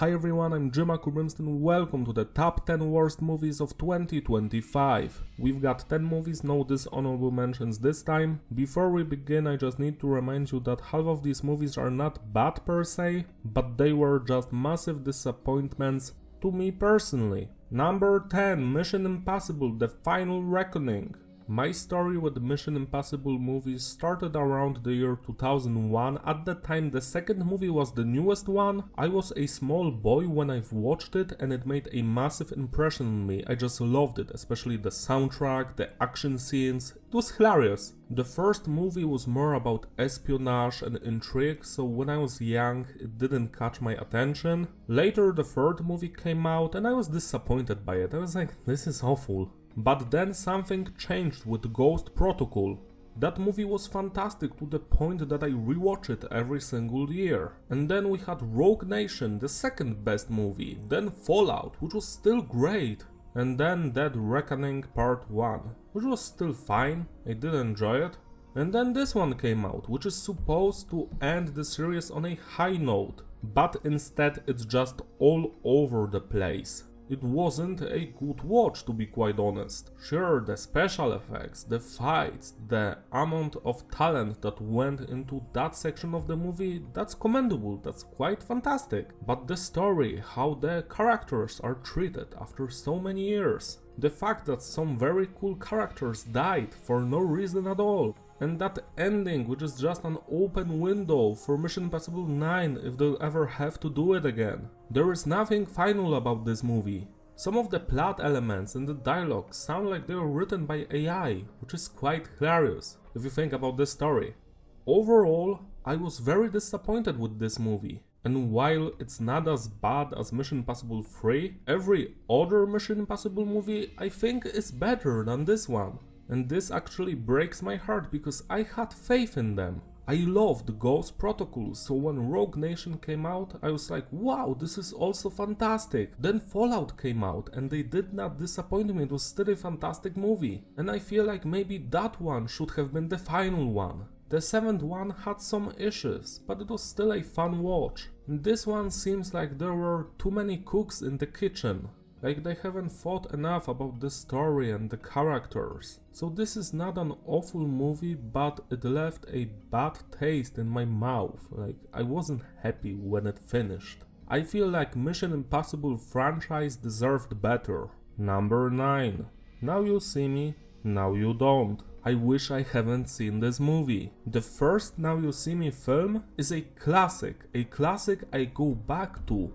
Hi everyone, I'm Jim Brimston. Welcome to the top 10 worst movies of 2025. We've got 10 movies, no dishonorable mentions this time. Before we begin, I just need to remind you that half of these movies are not bad per se, but they were just massive disappointments to me personally. Number 10, Mission Impossible: The Final Reckoning. My story with the Mission Impossible movies started around the year 2001. At the time the second movie was the newest one. I was a small boy when I watched it and it made a massive impression on me. I just loved it, especially the soundtrack, the action scenes. It was hilarious. The first movie was more about espionage and intrigue, so when I was young it didn't catch my attention. Later the third movie came out and I was disappointed by it. I was like, this is awful. But then something changed with Ghost Protocol. That movie was fantastic to the point that I rewatch it every single year. And then we had Rogue Nation, the second best movie, then Fallout, which was still great, and then Dead Reckoning Part 1, which was still fine, I did enjoy it. And then this one came out, which is supposed to end the series on a high note, but instead it's just all over the place. It wasn't a good watch, to be quite honest. Sure, the special effects, the fights, the amount of talent that went into that section of the movie, that's commendable, that's quite fantastic. But the story, how the characters are treated after so many years, the fact that some very cool characters died for no reason at all, and that ending, which is just an open window for Mission Impossible 9 if they'll ever have to do it again. There is nothing final about this movie. Some of the plot elements and the dialogue sound like they were written by AI, which is quite hilarious if you think about this story. Overall, I was very disappointed with this movie. And while it's not as bad as Mission Impossible 3, every other Mission Impossible movie I think is better than this one. And this actually breaks my heart because I had faith in them. I loved Ghost Protocol, so when Rogue Nation came out, I was like, wow, this is also fantastic. Then Fallout came out and they did not disappoint me, it was still a fantastic movie. And I feel like maybe that one should have been the final one. The seventh one had some issues, but it was still a fun watch. And this one seems like there were too many cooks in the kitchen. Like they haven't thought enough about the story and the characters. So this is not an awful movie, but it left a bad taste in my mouth. Like I wasn't happy when it finished. I feel like Mission Impossible franchise deserved better. Number 9. Now You See Me, Now You Don't. I wish I haven't seen this movie. The first Now You See Me film is a classic I go back to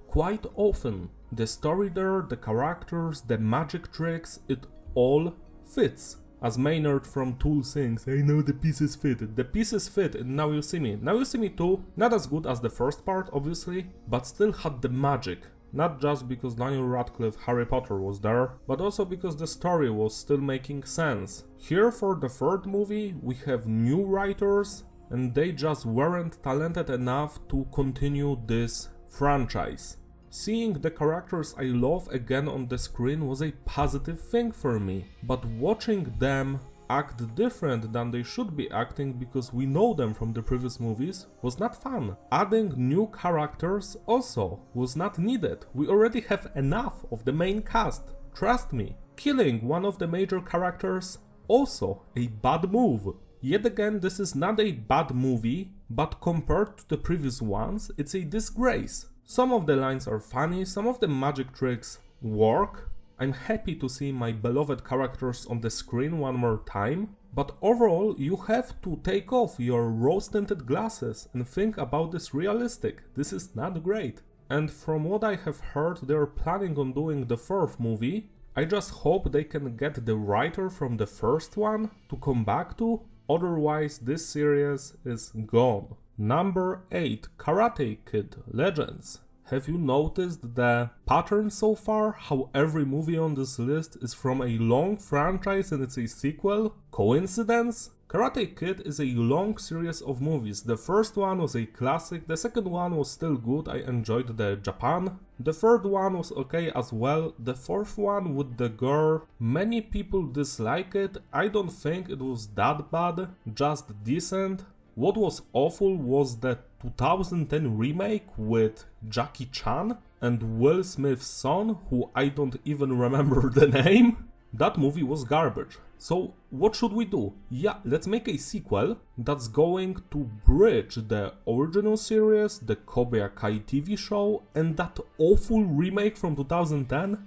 quite often. The story there, the characters, the magic tricks, it all fits. As Maynard from Tool sings, I know the pieces fit. The pieces fit in Now You See Me. Now You See Me 2, not as good as the first part obviously, but still had the magic. Not just because Daniel Radcliffe Harry Potter was there, but also because the story was still making sense. Here for the third movie we have new writers and they just weren't talented enough to continue this franchise. Seeing the characters I love again on the screen was a positive thing for me, but watching them act different than they should be acting because we know them from the previous movies was not fun. Adding new characters also was not needed. We already have enough of the main cast, trust me. Killing one of the major characters, also a bad move. Yet again, this is not a bad movie, but compared to the previous ones, it's a disgrace. Some of the lines are funny, some of the magic tricks work. I'm happy to see my beloved characters on the screen one more time, but overall you have to take off your rose-tinted glasses and think about this realistic. This is not great. And from what I have heard, they're planning on doing the fourth movie. I just hope they can get the writer from the first one to come back to, otherwise this series is gone. Number 8. Karate Kid Legends. Have you noticed the pattern so far? How every movie on this list is from a long franchise and it's a sequel? Coincidence? Karate Kid is a long series of movies. The first one was a classic, the second one was still good, I enjoyed the Japan. The third one was okay as well, the fourth one with the girl, many people dislike it, I don't think it was that bad, just decent. What was awful was the 2010 remake with Jackie Chan and Will Smith's son, who I don't even remember the name. That movie was garbage. So what should we do? Yeah, let's make a sequel that's going to bridge the original series, the Cobra Kai TV show, and that awful remake from 2010?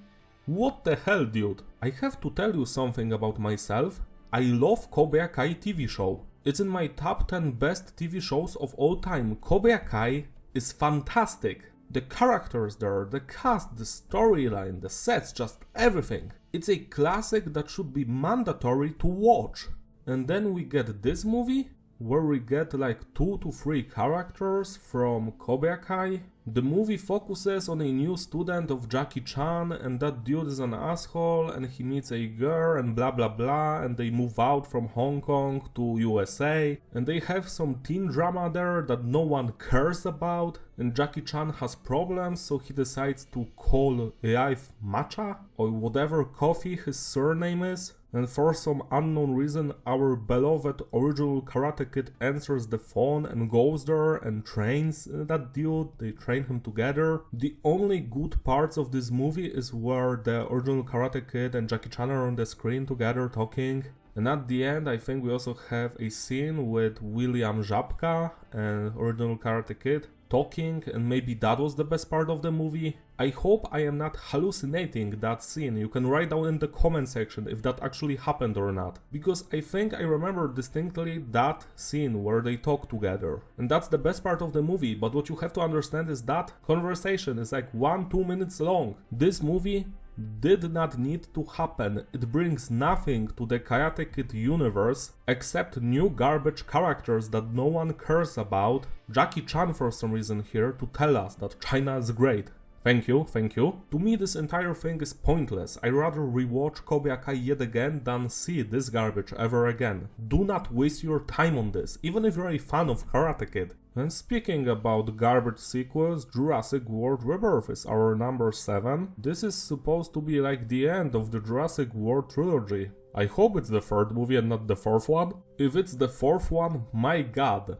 What the hell, dude? I have to tell you something about myself. I love Cobra Kai TV show. It's in my top 10 best TV shows of all time. Cobra Kai is fantastic. The characters there, the cast, the storyline, the sets, just everything. It's a classic that should be mandatory to watch. And then we get this movie, where we get like 2 to 3 characters from Cobra Kai. The movie focuses on a new student of Jackie Chan, and that dude is an asshole and he meets a girl and blah blah blah, and they move out from Hong Kong to USA, and they have some teen drama there that no one cares about, and Jackie Chan has problems, so he decides to call Life Matcha or whatever coffee his surname is. And for some unknown reason, our beloved original Karate Kid answers the phone and goes there and trains that dude. They train him together. The only good parts of this movie is where the original Karate Kid and Jackie Chan are on the screen together talking. And at the end, I think we also have a scene with William Zabka and original Karate Kid talking, and maybe that was the best part of the movie. I hope I am not hallucinating that scene. You can write down in the comment section if that actually happened or not, because I think I remember distinctly that scene where they talk together, and that's the best part of the movie. But what you have to understand is that conversation is like 1-2 minutes long. This movie did not need to happen. It brings nothing to the Karate Kid universe except new garbage characters that no one cares about. Jackie Chan for some reason here to tell us that China is great. Thank you, thank you. To me this entire thing is pointless. I rather rewatch Cobra Kai yet again than see this garbage ever again. Do not waste your time on this, even if you're a fan of Karate Kid. And speaking about garbage sequels, Jurassic World Rebirth is our number 7. This is supposed to be like the end of the Jurassic World trilogy. I hope it's the 3rd movie and not the 4th one. If it's the 4th one, my god.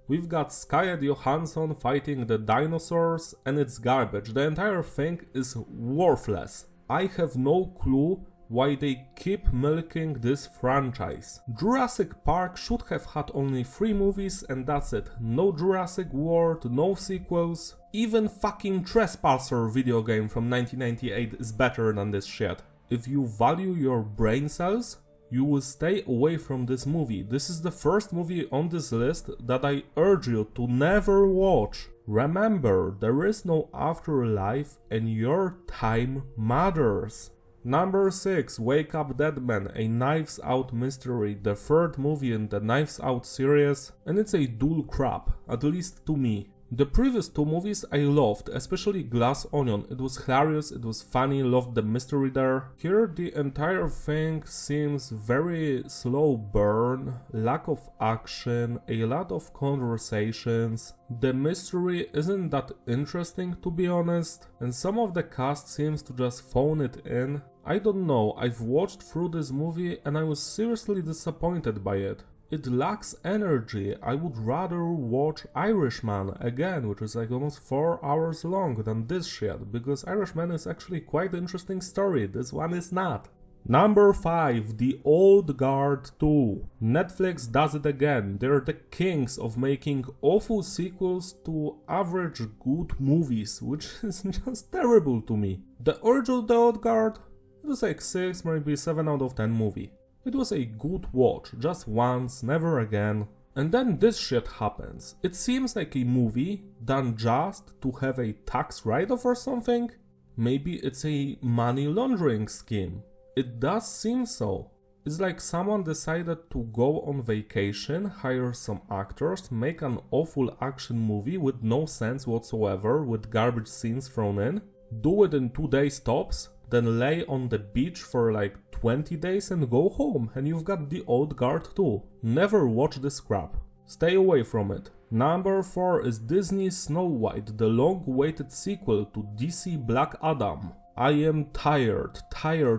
We've got Scarlett Johansson fighting the dinosaurs, and it's garbage. The entire thing is worthless. I have no clue why they keep milking this franchise. Jurassic Park should have had only 3 movies and that's it. No Jurassic World, no sequels. Even fucking Trespasser video game from 1998 is better than this shit. If you value your brain cells, you will stay away from this movie. This is the first movie on this list that I urge you to never watch. Remember, there is no afterlife and your time matters. Number 6, Wake Up Dead Man, a Knives Out mystery, the 3rd movie in the Knives Out series, and it's a dull crap, at least to me. The previous 2 movies I loved, especially Glass Onion. It was hilarious, it was funny, loved the mystery there. Here the entire thing seems very slow burn, lack of action, a lot of conversations. The mystery isn't that interesting to be honest, and some of the cast seems to just phone it in. I don't know, I've watched through this movie and I was seriously disappointed by it. It lacks energy. I would rather watch Irishman again, which is like almost 4 hours long than this shit, because Irishman is actually quite an interesting story, this one is not. Number 5, The Old Guard 2. Netflix does it again. They're the kings of making awful sequels to average good movies, which is just terrible to me. The original The Old Guard, it was like 6, maybe 7 out of 10 movie. It was a good watch, just once, never again. And then this shit happens. It seems like a movie done just to have a tax write-off or something. Maybe it's a money laundering scheme. It does seem so. It's like someone decided to go on vacation, hire some actors, make an awful action movie with no sense whatsoever, with garbage scenes thrown in, do it in 2 days tops, then lay on the beach for like 20 days and go home, and you've got The Old Guard too. Never watch this crap. Stay away from it. Number 4 is Disney's Snow White, the long-awaited sequel to DC Black Adam. I am tired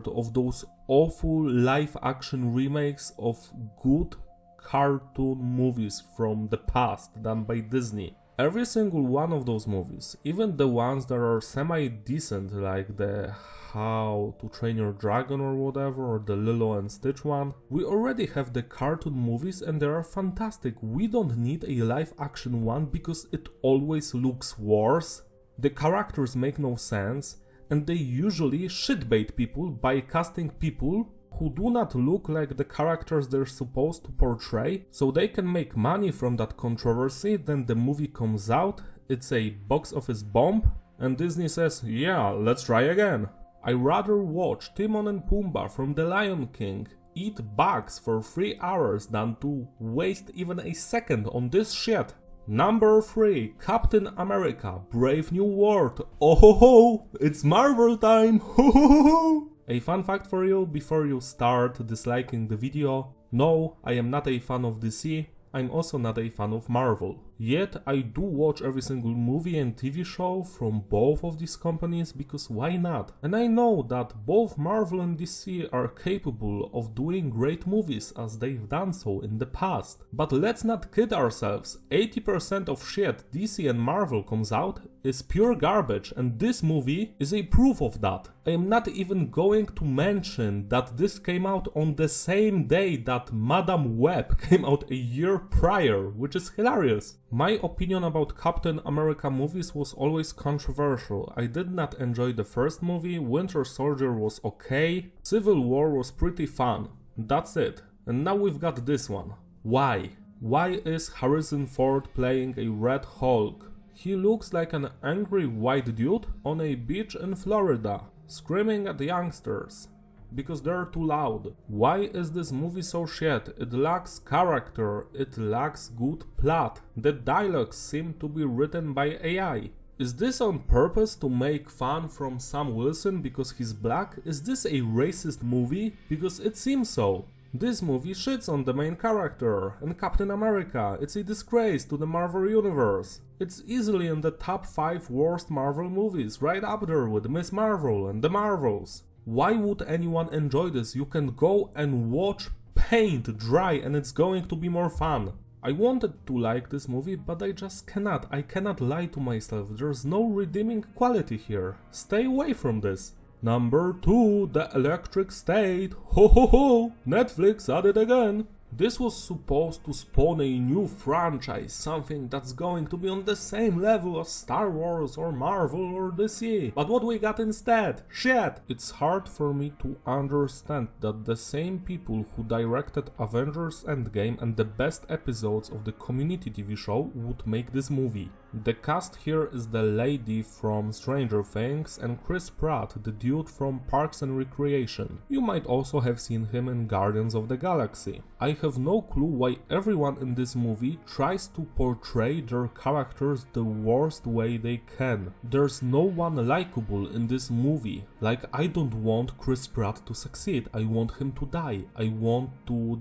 of those awful live-action remakes of good cartoon movies from the past done by Disney. Every single one of those movies, even the ones that are semi-decent like the How to Train Your Dragon or whatever, or the Lilo and Stitch one, we already have the cartoon movies and they are fantastic. We don't need a live action one because it always looks worse. The characters make no sense and they usually shitbait people by casting people who do not look like the characters they're supposed to portray, so they can make money from that controversy. Then the movie comes out, it's a box office bomb, and Disney says, yeah, let's try again. I rather watch Timon and Pumbaa from The Lion King eat bugs for 3 hours than to waste even a second on this shit. Number 3, Captain America, Brave New World. Oh ho ho, it's Marvel time, ho ho ho ho. A fun fact for you before you start disliking the video: no, I am not a fan of DC, I'm also not a fan of Marvel. Yet I do watch every single movie and TV show from both of these companies because why not? And I know that both Marvel and DC are capable of doing great movies as they've done so in the past. But let's not kid ourselves, 80% of shit DC and Marvel comes out is pure garbage, and this movie is a proof of that. I am not even going to mention that this came out on the same day that Madame Web came out a year prior, which is hilarious. My opinion about Captain America movies was always controversial. I did not enjoy the first movie, Winter Soldier was okay, Civil War was pretty fun. That's it. And now we've got this one. Why? Why is Harrison Ford playing a Red Hulk? He looks like an angry white dude on a beach in Florida, screaming at youngsters because they're too loud. Why is this movie so shit? It lacks character, it lacks good plot. The dialogues seem to be written by AI. Is this on purpose to make fun from Sam Wilson because he's black? Is this a racist movie? Because it seems so. This movie shits on the main character and Captain America. It's a disgrace to the Marvel Universe. It's easily in the top 5 worst Marvel movies, right up there with Miss Marvel and the Marvels. Why would anyone enjoy this? You can go and watch paint dry and it's going to be more fun. I wanted to like this movie, but I just cannot. I cannot lie to myself. There's no redeeming quality here. Stay away from this. Number 2, The Electric State. Ho ho ho! Netflix at it again. This was supposed to spawn a new franchise, something that's going to be on the same level as Star Wars or Marvel or DC. But what we got instead? Shit! It's hard for me to understand that the same people who directed Avengers Endgame and the best episodes of the Community TV show would make this movie. The cast here is the lady from Stranger Things and Chris Pratt, the dude from Parks and Recreation. You might also have seen him in Guardians of the Galaxy. I have no clue why everyone in this movie tries to portray their characters the worst way they can. There's no one likable in this movie. Like, I don't want Chris Pratt to succeed, I want him to die. I want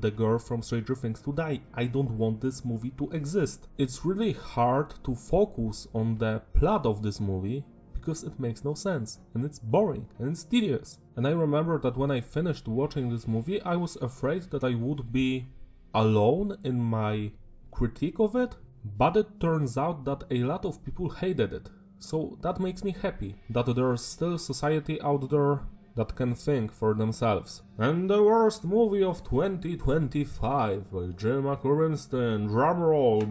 the girl from Stranger Things to die. I don't want this movie to exist. It's really hard to focus on the plot of this movie because it makes no sense and it's boring and it's tedious. And I remember that when I finished watching this movie, I was afraid that I would be alone in my critique of it, but it turns out that a lot of people hated it. So that makes me happy that there's still society out there that can think for themselves. And the worst movie of 2025 by Jim McCurrinston, drumroll,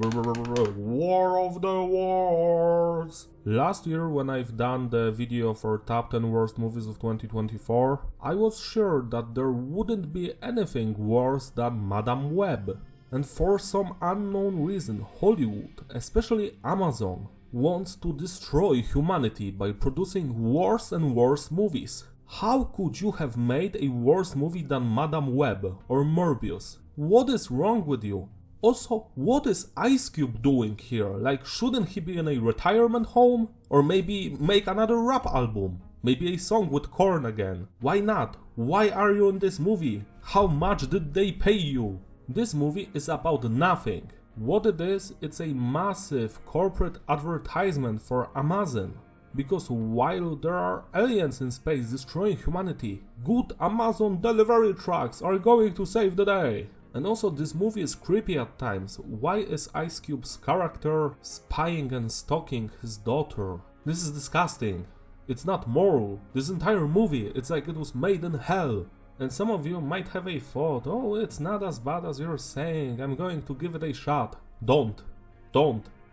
War of the Wars. Last year when I've done the video for top 10 worst movies of 2024, I was sure that there wouldn't be anything worse than Madame Web. And for some unknown reason, Hollywood, especially Amazon, wants to destroy humanity by producing worse and worse movies. How could you have made a worse movie than Madame Web or Morbius? What is wrong with you? Also, what is Ice Cube doing here? Like, shouldn't he be in a retirement home? Or maybe make another rap album? Maybe a song with Korn again? Why not? Why are you in this movie? How much did they pay you? This movie is about nothing. What it is, it's a massive corporate advertisement for Amazon. Because while there are aliens in space destroying humanity, good Amazon delivery trucks are going to save the day. And also this movie is creepy at times. Why is Ice Cube's character spying and stalking his daughter? This is disgusting. It's not moral. This entire movie, it's like it was made in hell. And some of you might have a thought, oh, it's not as bad as you're saying, I'm going to give it a shot. Don't.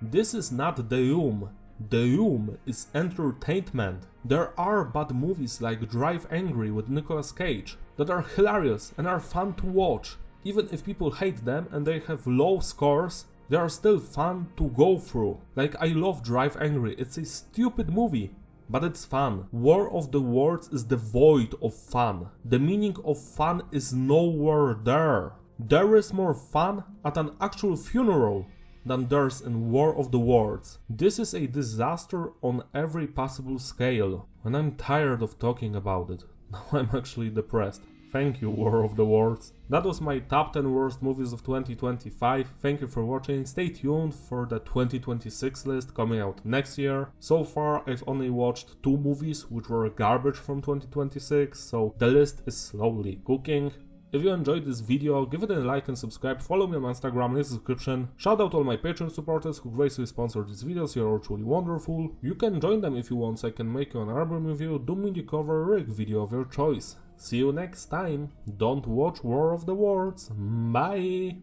This is not The Room. The Room is entertainment. There are bad movies like Drive Angry with Nicolas Cage that are hilarious and are fun to watch. Even if people hate them and they have low scores, they are still fun to go through. Like, I love Drive Angry, it's a stupid movie, but it's fun. War of the Worlds is devoid of fun. The meaning of fun is nowhere there. There is more fun at an actual funeral than there's in War of the Worlds. This is a disaster on every possible scale, and I'm tired of talking about it. Now I'm actually depressed. Thank you, War of the Worlds. That was my top 10 worst movies of 2025. Thank you for watching. Stay tuned for the 2026 list coming out next year. So far, I've only watched 2 movies which were garbage from 2026, so the list is slowly cooking. If you enjoyed this video, give it a like and subscribe, follow me on Instagram in the description. Shout out all my Patreon supporters who graciously sponsor these videos, you're all truly wonderful. You can join them if you want, so I can make you an album review, Doom Indie cover, or a video of your choice. See you next time. Don't watch War of the Worlds. Bye!